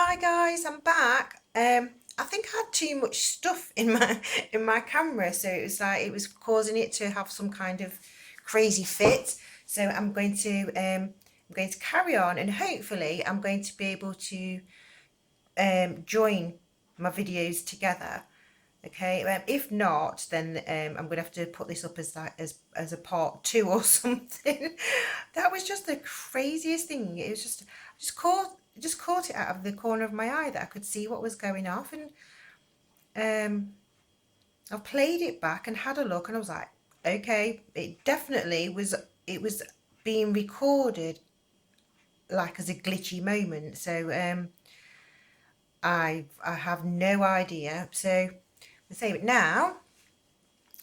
Hi guys, I'm back. I think I had too much stuff in my camera, so it was causing it to have some kind of crazy fit. So I'm going to carry on, and hopefully I'm going to be able to join my videos together. Okay, if not, then I'm gonna have to put this up as as a part two or something. That was just the craziest thing. It was just caught it out of the corner of my eye that I could see what was going off, and um, I played it back and had a look, and I was like, okay, it definitely was. It was being recorded like as a glitchy moment. So I have no idea. So I say it now.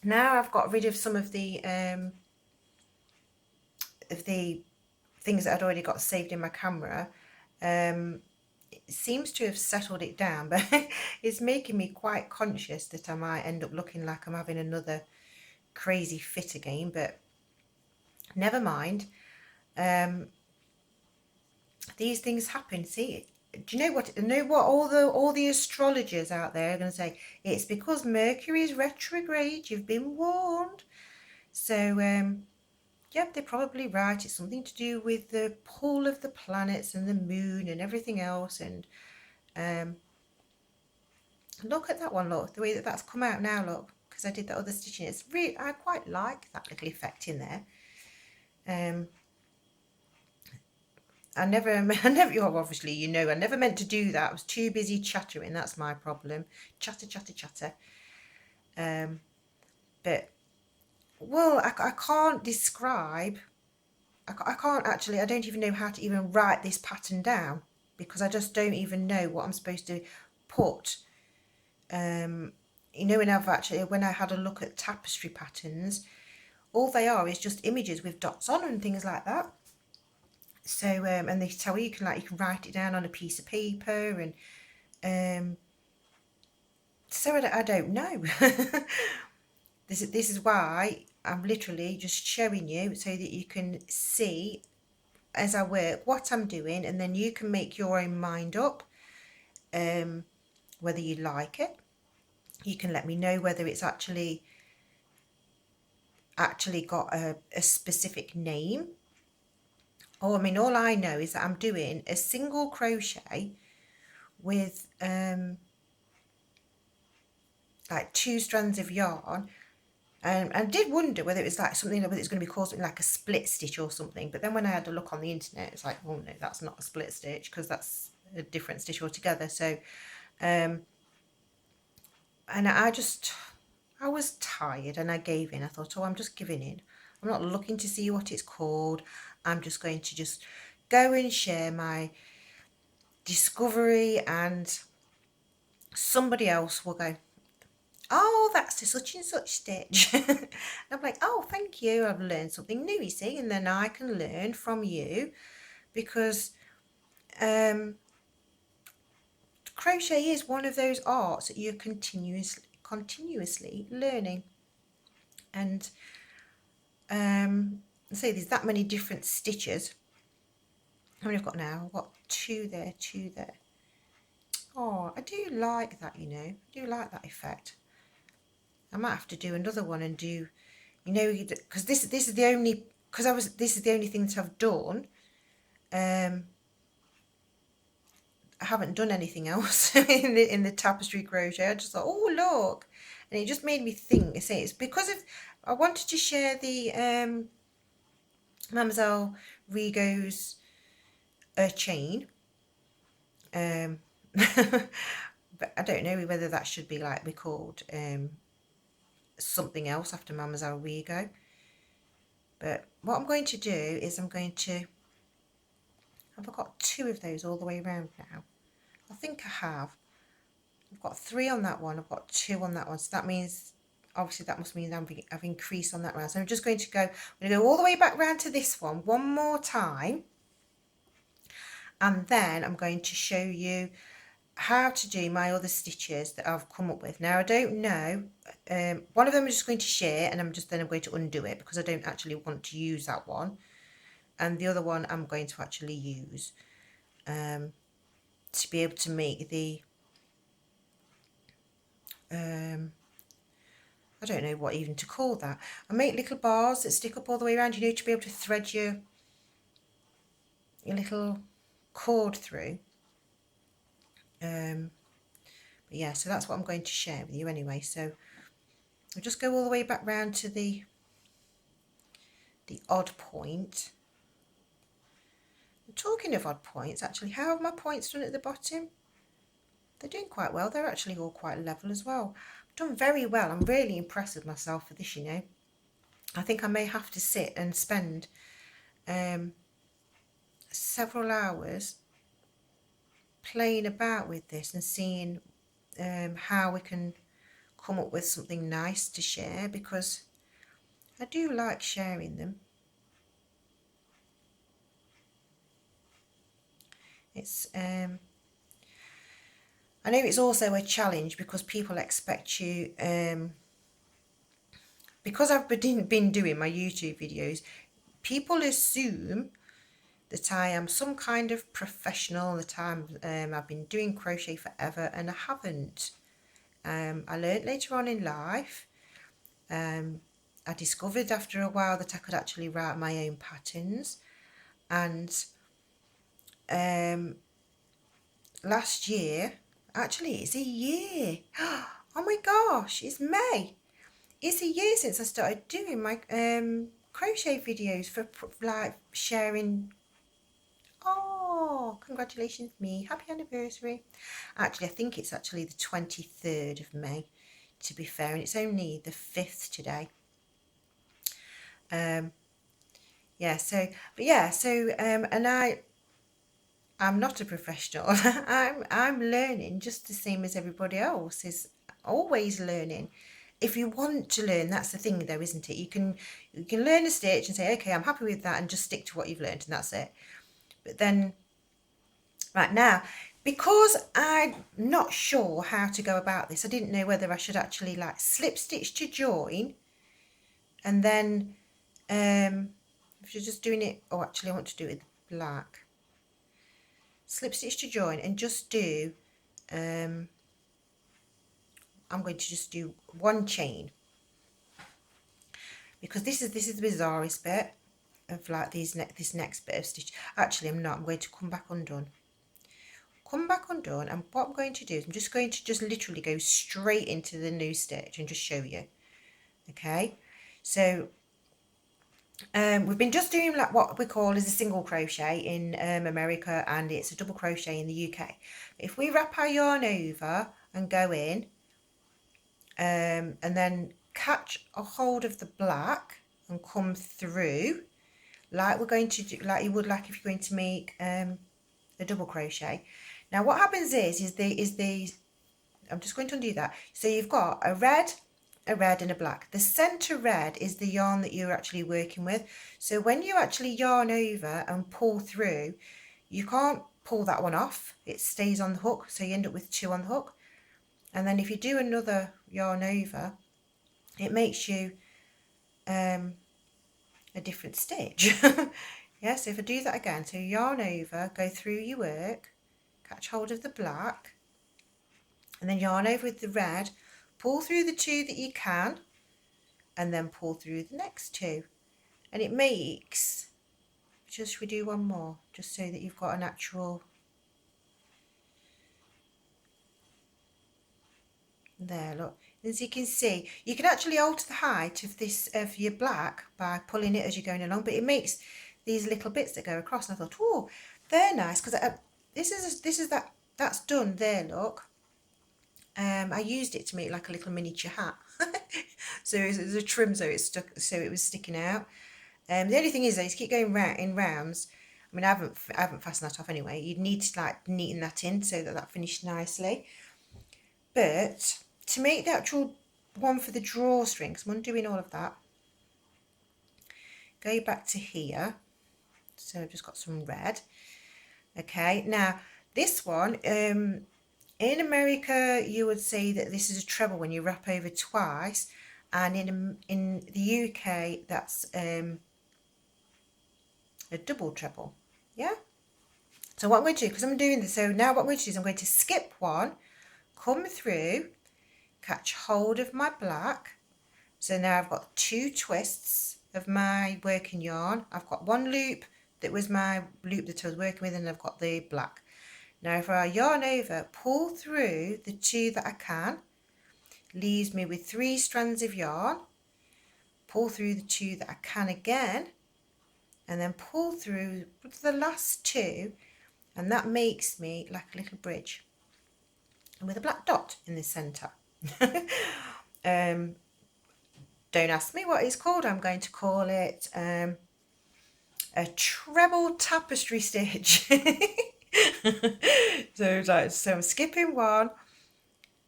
Now I've got rid of some of the things that I'd already got saved in my camera. It seems to have settled it down, but it's making me quite conscious that I might end up looking like I'm having another crazy fit again, but never mind. These things happen. See, do you know what? All the astrologers out there are going to say? It's because Mercury is retrograde. You've been warned. So yep, they're probably right. It's something to do with the pull of the planets and the moon and everything else. And um, look at that one, look, the way that that's come out now, look, because I did that other stitching. It's really, I quite like that little effect in there. I never, oh, obviously, you know, I never meant to do that. I was too busy chattering. That's my problem. Chatter, chatter, chatter. But, well, I can't describe, I can't actually, I don't even know how to even write this pattern down because I just don't even know what I'm supposed to put. You know, when I had a look at tapestry patterns, all they are is just images with dots on and things like that. So and they tell you you can write it down on a piece of paper, and so I don't know. This is why I'm literally just showing you so that you can see as I work what I'm doing, and then you can make your own mind up whether you like it. You can let me know whether it's actually got a specific name. Oh, I mean, all I know is that I'm doing a single crochet with like 2 strands of yarn, and I did wonder whether it was like something, whether it's going to be called something like a split stitch or something. But then when I had a look on the internet, it's like, oh no, that's not a split stitch because that's a different stitch altogether. So, and I was tired and I gave in. I thought, oh, I'm just giving in. I'm not looking to see what it's called. I'm just going to just go and share my discovery, and somebody else will go, oh, that's a such and such stitch. And I'm like, oh, thank you. I've learned something new, you see, and then I can learn from you because crochet is one of those arts that you're continuously learning. And say there's that many different stitches. How many I've got now? I've got 2 there, 2 there. Oh, I do like that, you know. I do like that effect. I might have to do another one and do, you know, because this is the only, this is the only thing that I've done. I haven't done anything else in the tapestry crochet. I just thought, oh look, and it just made me think. Say it's because of I wanted to share the Mlle Riego's chain. But I don't know whether that should be like called something else after Mlle Riego. But what I'm going to do is I've got 2 of those all the way around now. I think I have. I've got 3 on that one. I've got 2 on that one. So that means, obviously, that must mean I've increased on that round. So I'm just going to go. I'm going to go all the way back round to this one more time, and then I'm going to show you how to do my other stitches that I've come up with. Now I don't know, one of them I'm just going to share, and I'm going to undo it because I don't actually want to use that one, and the other one I'm going to actually use. to be able to make the I don't know what even to call that. I make little bars that stick up all the way around, you know, to be able to thread your little cord through. But yeah, so that's what I'm going to share with you anyway. So I'll just go all the way back round to the odd point. And talking of odd points, actually, how have my points done at the bottom? They're doing quite well. They're actually all quite level as well. I've done very well. I'm really impressed with myself for this, you know. I think I may have to sit and spend several hours playing about with this and seeing how we can come up with something nice to share, because I do like sharing them. It's I know it's also a challenge because people expect you, because I've been doing my YouTube videos, people assume that I am some kind of professional, that I've been doing crochet forever, and I haven't. I learned later on in life. I discovered after a while that I could actually write my own patterns, and last year, actually it's a year, oh my gosh, it's May, it's a year since I started doing my crochet videos for like sharing. Oh, congratulations me, happy anniversary. Actually, I think it's actually the 23rd of May, to be fair, and it's only the 5th today. Yeah, so but yeah, so and I'm not a professional. I'm learning just the same as everybody else is always learning. If you want to learn, that's the thing though, isn't it? You can learn a stitch and say, okay, I'm happy with that, and just stick to what you've learned, and that's it. But then right now, because I'm not sure how to go about this, I didn't know whether I should actually like slip stitch to join, and then if you're just doing it, oh actually I want to do it with black. Slip stitch to join and just do I'm going to just do one chain, because this is the bizarrest bit of like this next bit of stitch. Actually I'm not, I'm going to come back undone, and what I'm going to do is I'm just going to just literally go straight into the new stitch and just show you. Okay, so we've been just doing like what we call is a single crochet in America, and it's a double crochet in the UK. If we wrap our yarn over and go in and then catch a hold of the black and come through like we're going to do, like you would like if you're going to make a double crochet. Now what happens is the I'm just going to undo that. So you've got a red and a black. The center red is the yarn that you're actually working with. So when you actually yarn over and pull through, you can't pull that one off. It stays on the hook, so you end up with two on the hook. And then if you do another yarn over, it makes you a different stitch. Yeah, so if I do that again, so yarn over, go through your work, catch hold of the black, and then yarn over with the red, pull through the two that you can, and then pull through the next two, and it makes, just we do one more just so that you've got an actual, there, look, as you can see you can actually alter the height of this of your black by pulling it as you're going along, but it makes these little bits that go across, and I thought, oh, they're nice, because this is that's done there, look. I used it to make like a little miniature hat. So it was a trim, so it stuck, so it was sticking out. The only thing is, though, is keep going round in rounds. I mean, I haven't fastened that off anyway. You'd need to like neaten that in so that finished nicely. But to make the actual one for the drawstring, because I'm undoing all of that, go back to here. So I've just got some red. Okay, now this one, in America, you would say that this is a treble when you wrap over twice, and in the UK, that's a double treble. Yeah. So what I'm going to do, because I'm doing this, so now what I'm going to do is I'm going to skip one, come through, catch hold of my black. So now I've got 2 twists of my working yarn. I've got 1 loop that was my loop that I was working with, and I've got the black. Now if I yarn over, pull through the 2 that I can, leaves me with 3 strands of yarn, pull through the 2 that I can again, and then pull through the last 2, and that makes me like a little bridge with a black dot in the centre. Don't ask me what it's called. I'm going to call it a treble tapestry stitch. So I'm skipping one,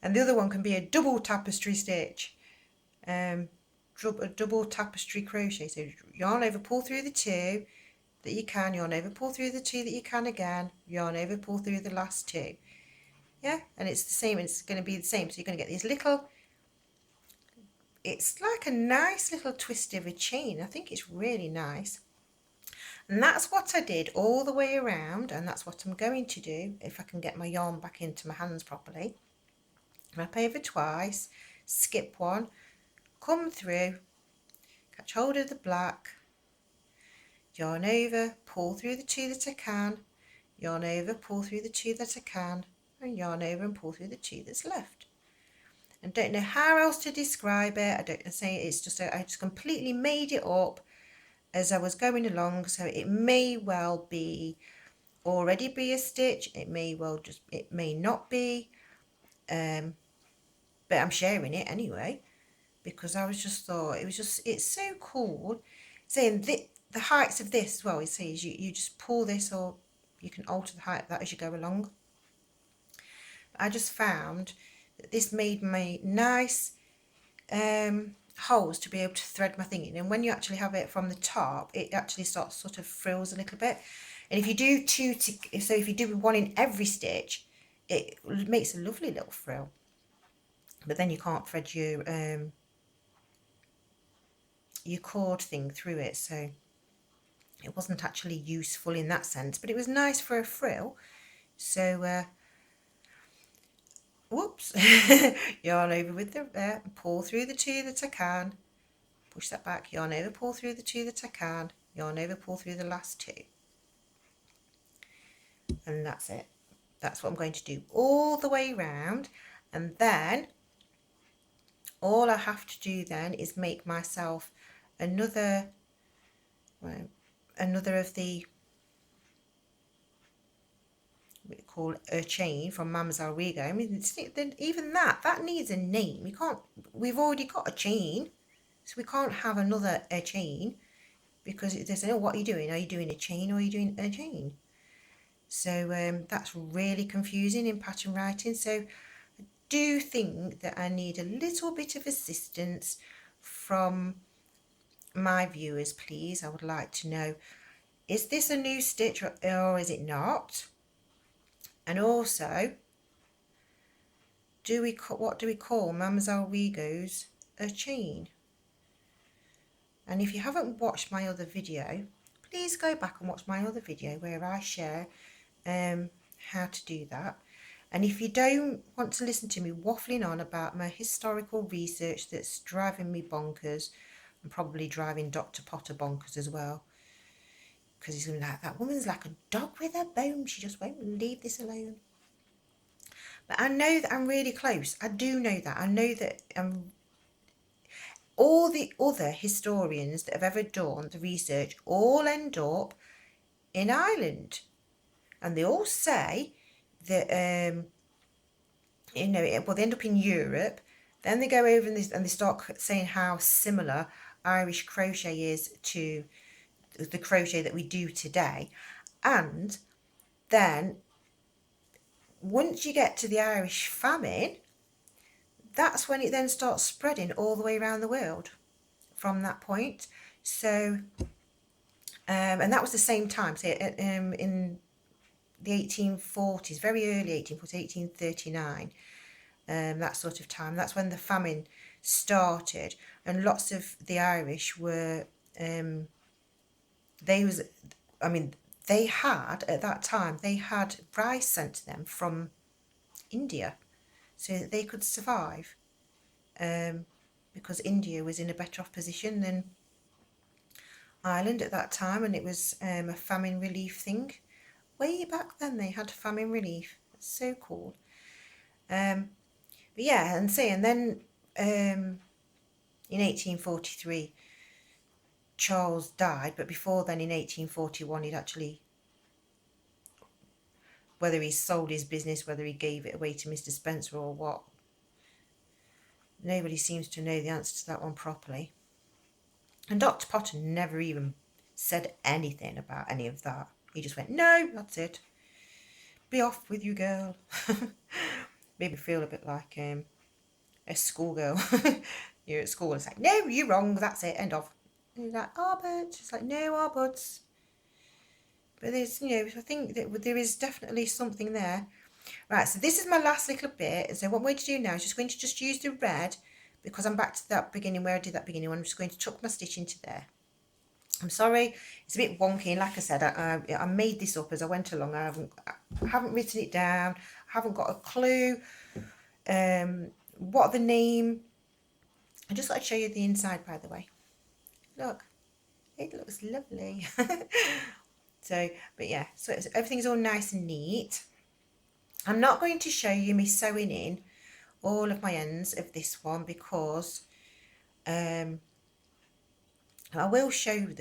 and the other one can be a double tapestry stitch, a double tapestry crochet. So yarn over, pull through the 2 that you can, yarn over, pull through the 2 that you can again, yarn over, pull through the last 2. Yeah, and it's the same, it's going to be the same. So you're going to get these little, it's like a nice little twist of a chain. I think it's really nice. And that's what I did all the way around, and that's what I'm going to do if I can get my yarn back into my hands properly. Wrap over twice, skip one, come through, catch hold of the black, yarn over, pull through the 2 that I can, yarn over, pull through the 2 that I can, and yarn over and pull through the 2 that's left. And don't know how else to describe it. I don't say it's just I just completely made it up as I was going along. So it may well already be a stitch. It may not be. But I'm sharing it anyway because I was just thought it's so cool. Saying the heights of this as well. It says you just pull this, or you can alter the height of that as you go along. I just found that this made me nice holes to be able to thread my thing in, and when you actually have it from the top, it actually starts sort of frills a little bit. And if you do if you do one in every stitch, it makes a lovely little frill, but then you can't thread your cord thing through it, so it wasn't actually useful in that sense, but it was nice for a frill. So whoops, yarn over with the pull through the 2 that I can, push that back, yarn over, pull through the 2 that I can, yarn over, pull through the last 2, and that's it. That's what I'm going to do all the way round. And then all I have to do then is make myself another of the, what we call a chain from Mlle Riego. I mean, even that needs a name. We've already got a chain, so we can't have another a chain, because they say, oh, what are you doing? Are you doing a chain, or are you doing a chain? So that's really confusing in pattern writing. So I do think that I need a little bit of assistance from my viewers, please. I would like to know, is this a new stitch or is it not? And also, what do we call Mlle Riego's a chain? And if you haven't watched my other video, please go back and watch my other video where I share how to do that. And if you don't want to listen to me waffling on about my historical research that's driving me bonkers, and probably driving Dr. Potter bonkers as well, because he's going to be like, that woman's like a dog with a bone, she just won't leave this alone. But I know that I'm really close. I do know that. I know that all the other historians that have ever done the research all end up in Ireland, and they all say that well, they end up in Europe, then they go over and they start saying how similar Irish crochet is to the crochet that we do today. And then once you get to the Irish famine, that's when it then starts spreading all the way around the world from that point. So and that was the same time, so in the 1840s, very early 1840s, 1839, that sort of time. That's when the famine started, and lots of the Irish were they had, at that time, they had rice sent to them from India so that they could survive, because India was in a better off position than Ireland at that time, and it was a famine relief thing. Way back then they had famine relief. It's so cool. But yeah, and then in 1843 Charles died, but before then in 1841 he'd actually, whether he sold his business, whether he gave it away to Mr. Spencer or what, nobody seems to know the answer to that one properly. And Dr. Potter never even said anything about any of that. He just went, no, that's it. Be off with you, girl. Made me feel a bit like a schoolgirl. You're at school and it's like, no, you're wrong, that's it, end of. And you're like, oh, but it's like, no, our buds. But there's, you know, I think that there is definitely something there. Right, so this is my last little bit. So what I'm going to do now is just going to just use the red, because I'm back to that beginning where I did that beginning one. I'm just going to tuck my stitch into there. I'm sorry, it's a bit wonky, and like I said, I made this up as I went along. I haven't written it down. I haven't got a clue what the name. I just thought I'd show you the inside, by the way. Look, it looks lovely. So, but yeah, so everything's all nice and neat. I'm not going to show you me sewing in all of my ends of this one, because I will show you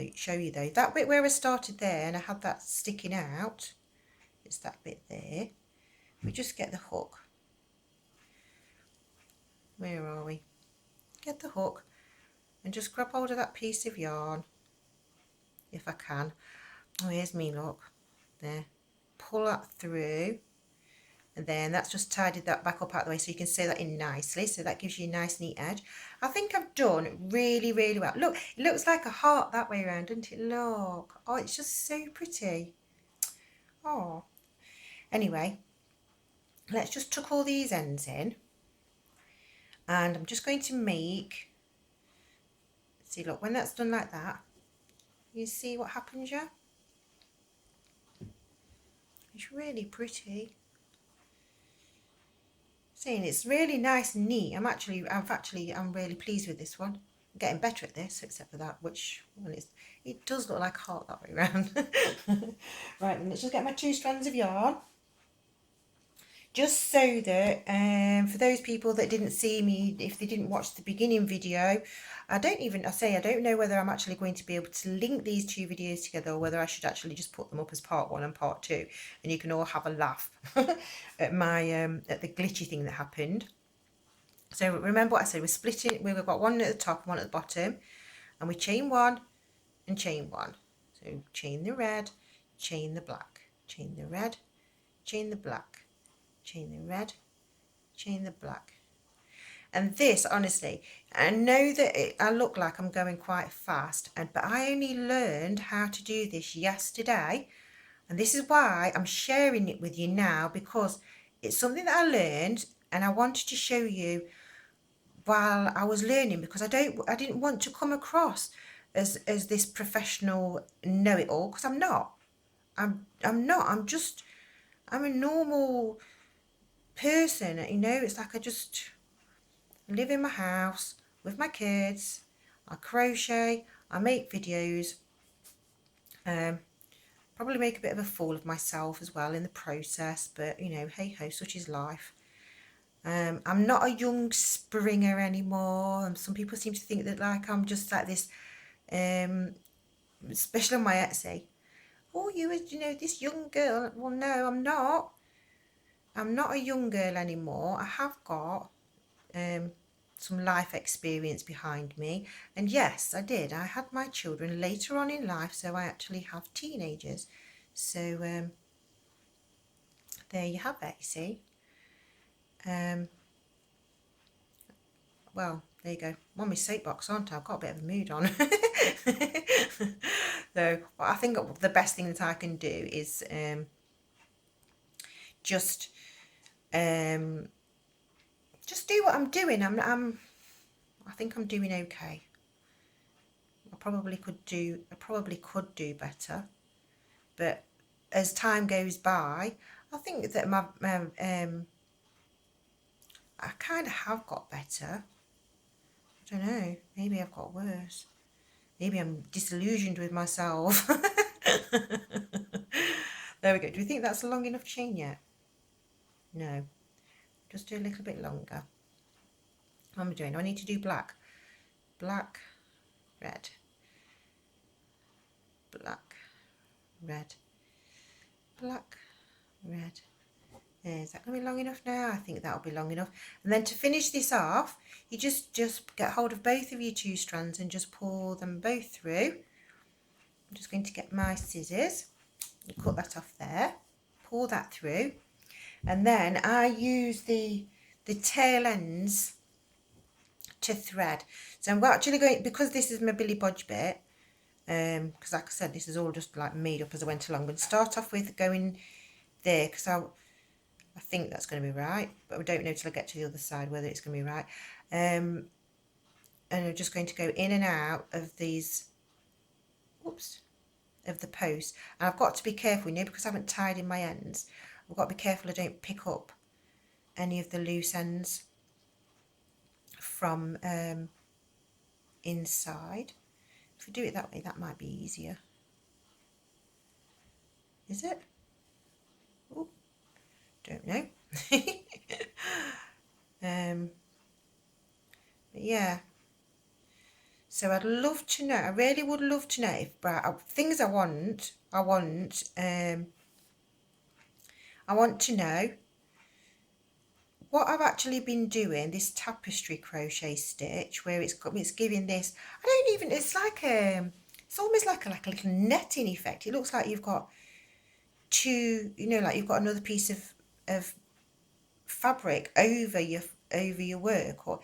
though that bit where I started there and I had that sticking out. It's that bit there. We just get the hook. Where are we? Get the hook and just grab hold of that piece of yarn if I can. Oh, here's me, look there. Pull that through, and then that's just tidied that back up out the way so you can sew that in nicely. So that gives you a nice neat edge. I think I've done really, really well. Look, it looks like a heart that way around, doesn't it? Look. Oh, it's just so pretty. Oh. Anyway, let's just tuck all these ends in. And I'm just going to make, see, look, when that's done like that, you see what happens, yeah? It's really pretty. Seeing it's really nice and neat. I'm really pleased with this one. I'm getting better at this, except for that, which one is, it does look like a heart that way around. Right, then let's just get my 2 strands of yarn. Just so that for those people that didn't see me, if they didn't watch the beginning video, I don't know whether I'm actually going to be able to link these 2 videos together, or whether I should actually just put them up as part 1 and part 2, and you can all have a laugh at my at the glitchy thing that happened. So remember what I said, we're splitting, we've got one at the top and one at the bottom, and we chain 1 and chain 1. So chain the red, chain the black, chain the red, chain the black, chain the red, chain the black. And this, honestly, I know that I look like I'm going quite fast, but I only learned how to do this yesterday, and this is why I'm sharing it with you now, because it's something that I learned and I wanted to show you while I was learning, because I didn't want to come across as this professional know-it-all, because I'm not. I'm not. I'm a normal person, you know. It's like I just live in my house with my kids, I crochet, I make videos, probably make a bit of a fool of myself as well in the process, but you know, hey ho, such is life. I'm not a young springer anymore, and some people seem to think that like I'm just like this, especially on my Etsy, oh, you know, this young girl. Well, no, I'm not. I'm not a young girl anymore. I have got some life experience behind me, and yes, I had my children later on in life, so I actually have teenagers. So there you have it, you see. Well, there you go. I'm on my soapbox, aren't I? I've got a bit of a mood on. So well, I think the best thing that I can do is just do what I'm doing. I think I'm doing okay. I probably could do better, but as time goes by, I think that my I kind of have got better. I don't know, maybe I've got worse. Maybe I'm disillusioned with myself. There we go. Do you think that's a long enough chain yet? No. Just do a little bit longer. What am I doing? I need to do black. Black, red. Black, red. Black, red. Is that going to be long enough now? I think that'll be long enough. And then to finish this off, you just get hold of both of your 2 strands and just pull them both through. I'm just going to get my scissors and cut that off there. Pull that through. And then I use the tail ends to thread. So I'm actually going, because this is my Billy Bodge bit, because like I said, this is all just like made up as I went along. I'm going to start off with going there, because I think that's going to be right, but I don't know till I get to the other side whether it's going to be right. And I'm just going to go in and out of these, whoops, of the post. And I've got to be careful, you know, because I haven't tied in my ends. I've got to be careful I don't pick up any of the loose ends from inside. If we do it that way, that might be easier. Is it? Oh, don't know. But yeah. So I'd love to know. I really would love to know if things I want to know what I've actually been doing, this tapestry crochet stitch, where it's giving this, I don't even, it's like it's almost like a little netting effect. It looks like you've got 2, you know, like you've got another piece of fabric over your work, or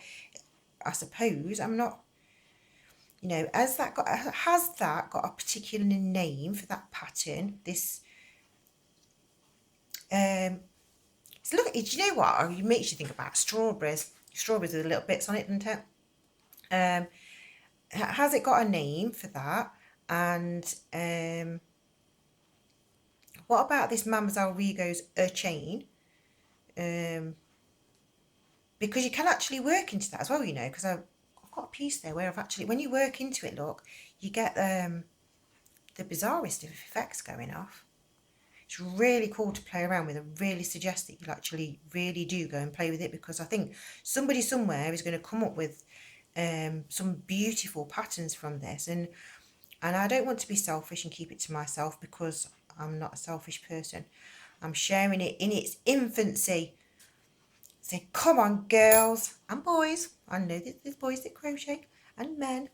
I suppose, I'm not, you know, has that got a particular name for that pattern? This so look, do you know what? It makes you think about strawberries. Strawberries with little bits on it, doesn't it? Has it got a name for that? And what about this Mlle Riego's chain? Because you can actually work into that as well, you know, because I've got a piece there where I've actually, when you work into it, look, you get the bizarrest of effects going off. It's really cool to play around with. I really suggest that you actually really do go and play with it, because I think somebody somewhere is going to come up with some beautiful patterns from this, and I don't want to be selfish and keep it to myself, because I'm not a selfish person. I'm sharing it in its infancy. So come on, girls and boys. I know that there's boys that crochet and men.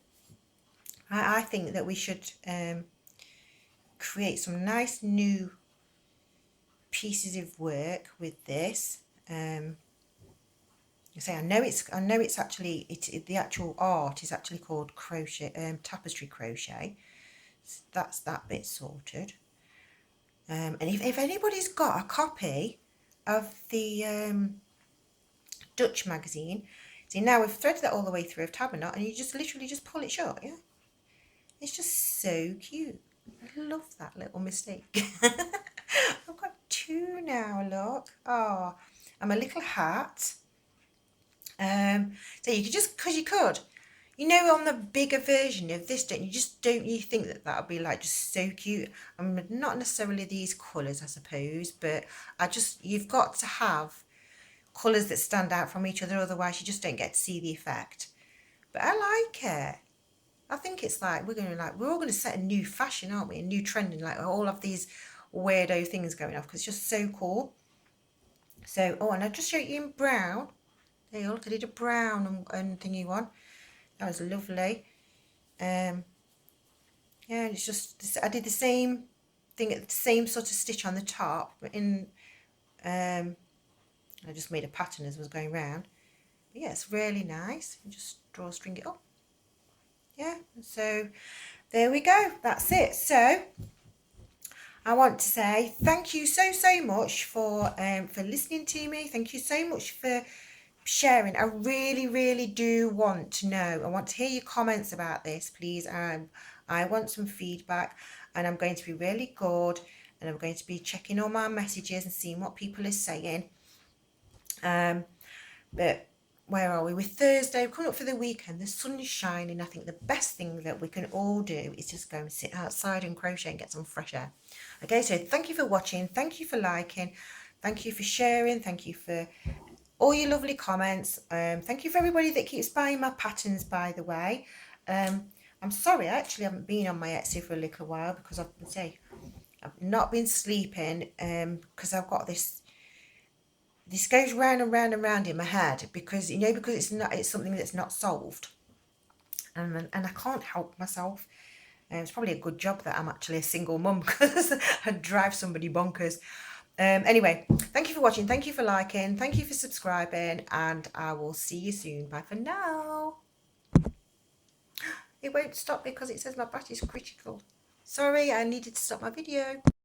I think that we should create some nice new pieces of work with this. I know it's actually the actual art is actually called crochet, tapestry crochet. So that's that bit sorted. And if anybody's got a copy of the Dutch magazine, see, now we've threaded that all the way through of tab and knot, and you just literally just pull it shut. Yeah, it's just so cute. I love that little mistake. I've got 2 now, look. Oh, and my little hat. So you could just, because you could, you know, on the bigger version of this, don't you think that would be like just so cute? I mean, not necessarily these colours, I suppose, but you've got to have colours that stand out from each other, otherwise you just don't get to see the effect. But I like it. I think it's like we're all going to set a new fashion, aren't we? A new trend, and like all of these weirdo things going off, because it's just so cool. So, oh, and I just showed you in brown. There you go, look, I did a brown and thingy one. That was lovely. Yeah, it's just, I did the same thing, the same sort of stitch on the top, but in I just made a pattern as I was going round. But yeah, it's really nice. You just draw a string it up. Yeah, so there we go. That's it. So I want to say thank you so much for listening to me. Thank you so much for sharing. I really do want to know. I want to hear your comments about this, please. I want some feedback, and I'm going to be really good and I'm going to be checking all my messages and seeing what people are saying. But where are we? We're Thursday, we're coming up for the weekend, the sun is shining. I think the best thing that we can all do is just go and sit outside and crochet and get some fresh air. Okay, so thank you for watching, thank you for liking, thank you for sharing, thank you for all your lovely comments. Thank you for everybody that keeps buying my patterns, by the way. I'm sorry, I actually haven't been on my Etsy for a little while because I've not been sleeping, because I've got this goes round and round and round in my head, because because it's something that's not solved, and I can't help myself. It's probably a good job that I'm actually a single mum, because I'd drive somebody bonkers. Anyway, thank you for watching, thank you for liking, thank you for subscribing, and I will see you soon. Bye for now. It won't stop because it says my battery's critical. Sorry, I needed to stop my video.